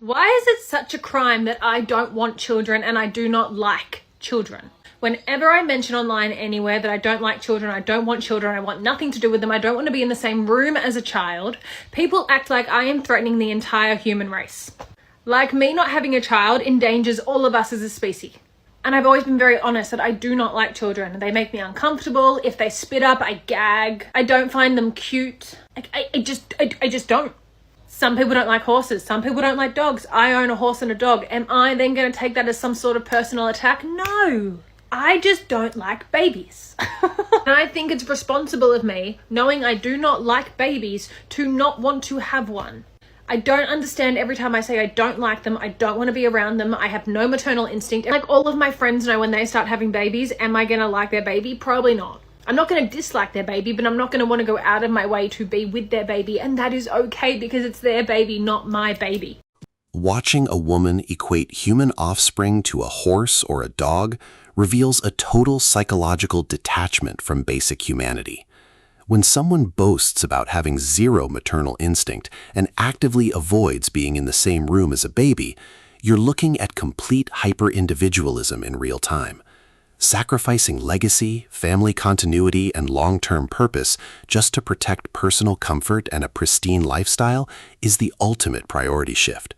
Why is it such a crime that I don't want children and I do not like children? Whenever I mention online anywhere that I don't like children, I don't want children, I want nothing to do with them, I don't want to be in the same room as a child, people act like I am threatening the entire human race. Like me not having a child endangers all of us as a species. And I've always been very honest that I do not like children. They make me uncomfortable. If they spit up, I gag. I don't find them cute. I just don't. Some people don't like horses. Some people don't like dogs. I own a horse and a dog. Am I then going to take that as some sort of personal attack? No. I just don't like babies. And I think it's responsible of me, knowing I do not like babies, to not want to have one. I don't understand every time I say I don't like them, I don't want to be around them, I have no maternal instinct. Like all of my friends know when they start having babies, am I going to like their baby? Probably not. I'm not going to dislike their baby, but I'm not going to want to go out of my way to be with their baby, and that is okay because it's their baby, not my baby. Watching a woman equate human offspring to a horse or a dog reveals a total psychological detachment from basic humanity. When someone boasts about having zero maternal instinct and actively avoids being in the same room as a baby, you're looking at complete hyper-individualism in real time. Sacrificing legacy, family continuity, and long-term purpose just to protect personal comfort and a pristine lifestyle is the ultimate priority shift.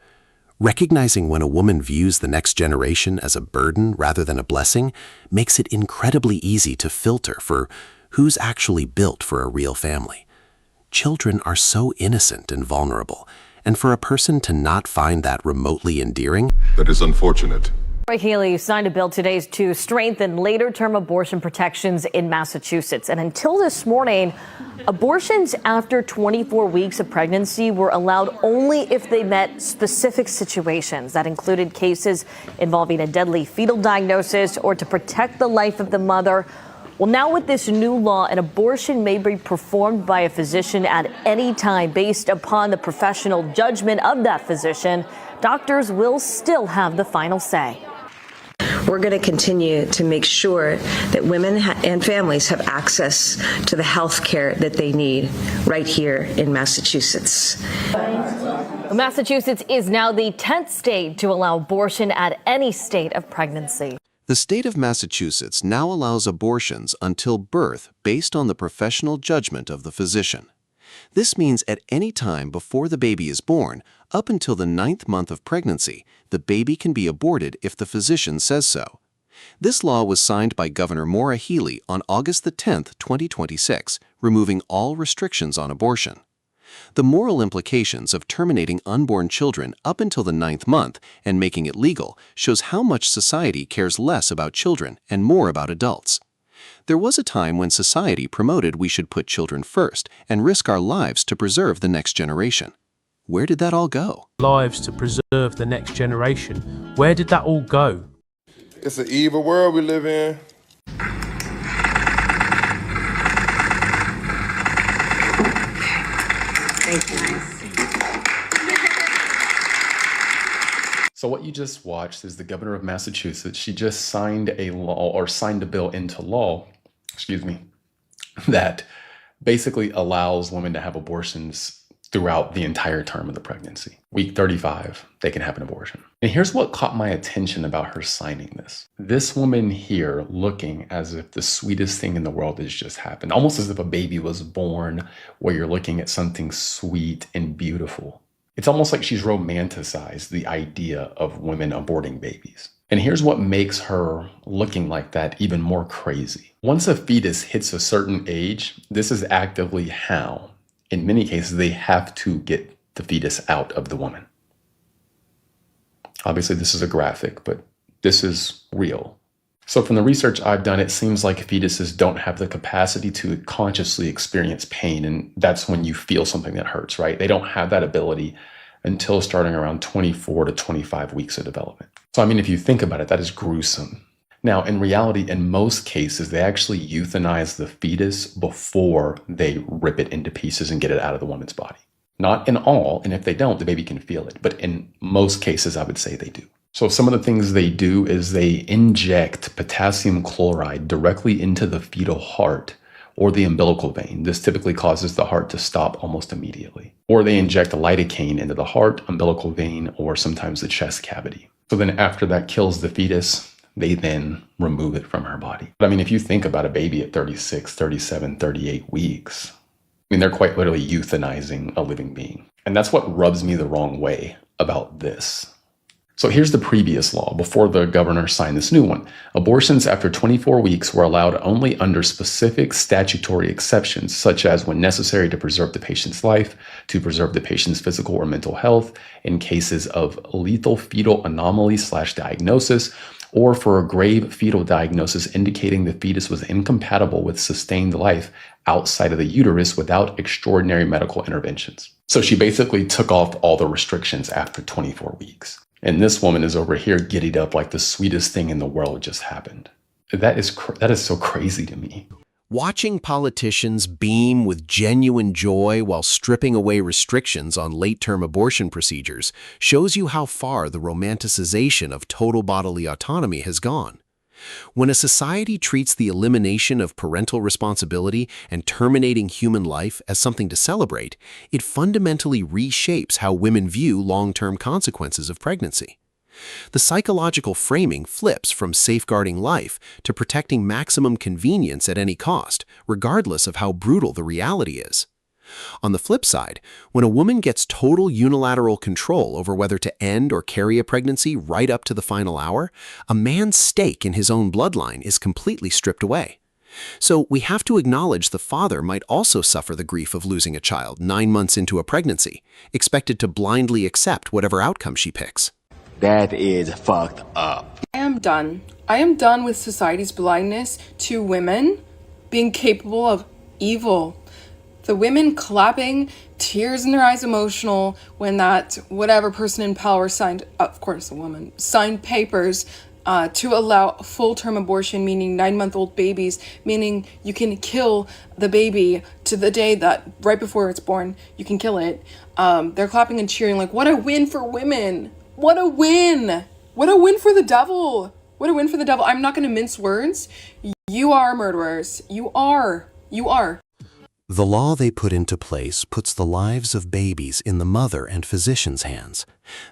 Recognizing when a woman views the next generation as a burden rather than a blessing makes it incredibly easy to filter for who's actually built for a real family. Children are so innocent and vulnerable, and for a person to not find that remotely endearing, that is unfortunate. Roy Healy signed a bill today to strengthen later-term abortion protections in Massachusetts. And until this morning, abortions after 24 weeks of pregnancy were allowed only if they met specific situations. That included cases involving a deadly fetal diagnosis or to protect the life of the mother. Well, now with this new law, an abortion may be performed by a physician at any time based upon the professional judgment of that physician. Doctors will still have the final say. We're going to continue to make sure that women and families have access to the health care that they need right here in Massachusetts. Massachusetts is now the 10th state to allow abortion at any state of pregnancy. the state of Massachusetts now allows abortions until birth based on the professional judgment of the physician. This means at any time before the baby is born, up until the 9th month of pregnancy, the baby can be aborted if the physician says so. This law was signed by Governor Maura Healey on August 10, 2026, removing all restrictions on abortion. The moral implications of terminating unborn children up until the 9th month and making it legal shows how much society cares less about children and more about adults. There was a time when society promoted we should put children first and risk our lives to preserve the next generation. Where did that all go? Lives to preserve the next generation. Where did that all go? It's an evil world we live in. Thank you. So what you just watched is the governor of Massachusetts. She just signed a law, or signed a bill into law, that basically allows women to have abortions throughout the entire term of the pregnancy. Week 35, they can have an abortion. And here's what caught my attention about her signing this. This woman here looking as if the sweetest thing in the world has just happened, almost as if a baby was born, where you're looking at something sweet and beautiful. It's almost like she's romanticized the idea of women aborting babies. And here's what makes her looking like that even more crazy. Once a fetus hits a certain age, this is actively how, in many cases, they have to get the fetus out of the woman. Obviously, this is a graphic, but this is real. So from the research I've done, it seems like fetuses don't have the capacity to consciously experience pain. And that's when you feel something that hurts, right? They don't have that ability until starting around 24 to 25 weeks of development. So, I mean, if you think about it, that is gruesome. Now, in reality, in most cases, they actually euthanize the fetus before they rip it into pieces and get it out of the woman's body. Not in all, and if they don't, the baby can feel it. But in most cases, I would say they do. So some of the things they do is they inject potassium chloride directly into the fetal heart, or the umbilical vein. This typically causes the heart to stop almost immediately. Or they inject a lidocaine into the heart, umbilical vein, or sometimes the chest cavity. So then after that kills the fetus, they then remove it from her body. But I mean, if you think about a baby at 36, 37, 38 weeks, I mean, they're quite literally euthanizing a living being. And that's what rubs me the wrong way about this. So here's the previous law before the governor signed this new one. Abortions after 24 weeks were allowed only under specific statutory exceptions, such as when necessary to preserve the patient's life, to preserve the patient's physical or mental health, in cases of lethal fetal anomaly/diagnosis, or for a grave fetal diagnosis indicating the fetus was incompatible with sustained life outside of the uterus without extraordinary medical interventions. So she basically took off all the restrictions after 24 weeks. And this woman is over here giddied up like the sweetest thing in the world just happened. That is so crazy to me. Watching politicians beam with genuine joy while stripping away restrictions on late-term abortion procedures shows you how far the romanticization of total bodily autonomy has gone. When a society treats the elimination of parental responsibility and terminating human life as something to celebrate, it fundamentally reshapes how women view long-term consequences of pregnancy. The psychological framing flips from safeguarding life to protecting maximum convenience at any cost, regardless of how brutal the reality is. On the flip side, when a woman gets total unilateral control over whether to end or carry a pregnancy right up to the final hour, a man's stake in his own bloodline is completely stripped away. So we have to acknowledge the father might also suffer the grief of losing a child 9 months into a pregnancy, expected to blindly accept whatever outcome she picks. That is fucked up. I am done. I am done with society's blindness to women being capable of evil. The women clapping, tears in their eyes, emotional, when that whatever person in power signed, of course a woman, signed papers to allow full-term abortion, meaning 9-month-old babies, meaning you can kill the baby to the day that, right before it's born, you can kill it. They're clapping and cheering like, what a win for women. What a win. What a win for the devil. What a win for the devil. I'm not going to mince words. You are murderers. You are. You are. The law they put into place puts the lives of babies in the mother and physician's hands.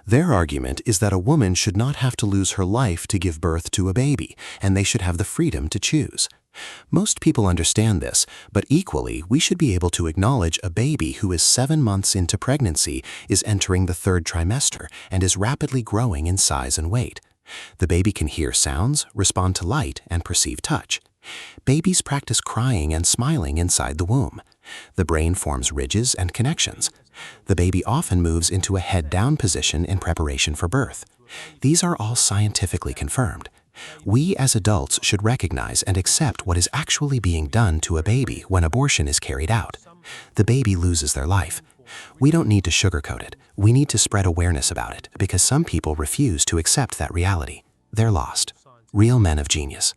Their argument is that a woman should not have to lose her life to give birth to a baby, and they should have the freedom to choose. Most people understand this, but equally, we should be able to acknowledge a baby who is 7 months into pregnancy is entering the 3rd trimester and is rapidly growing in size and weight. The baby can hear sounds, respond to light, and perceive touch. Babies practice crying and smiling inside the womb. The brain forms ridges and connections. The baby often moves into a head-down position in preparation for birth. These are all scientifically confirmed. We as adults should recognize and accept what is actually being done to a baby when abortion is carried out. The baby loses their life. We don't need to sugarcoat it. We need to spread awareness about it because some people refuse to accept that reality. They're lost. Real men of genius.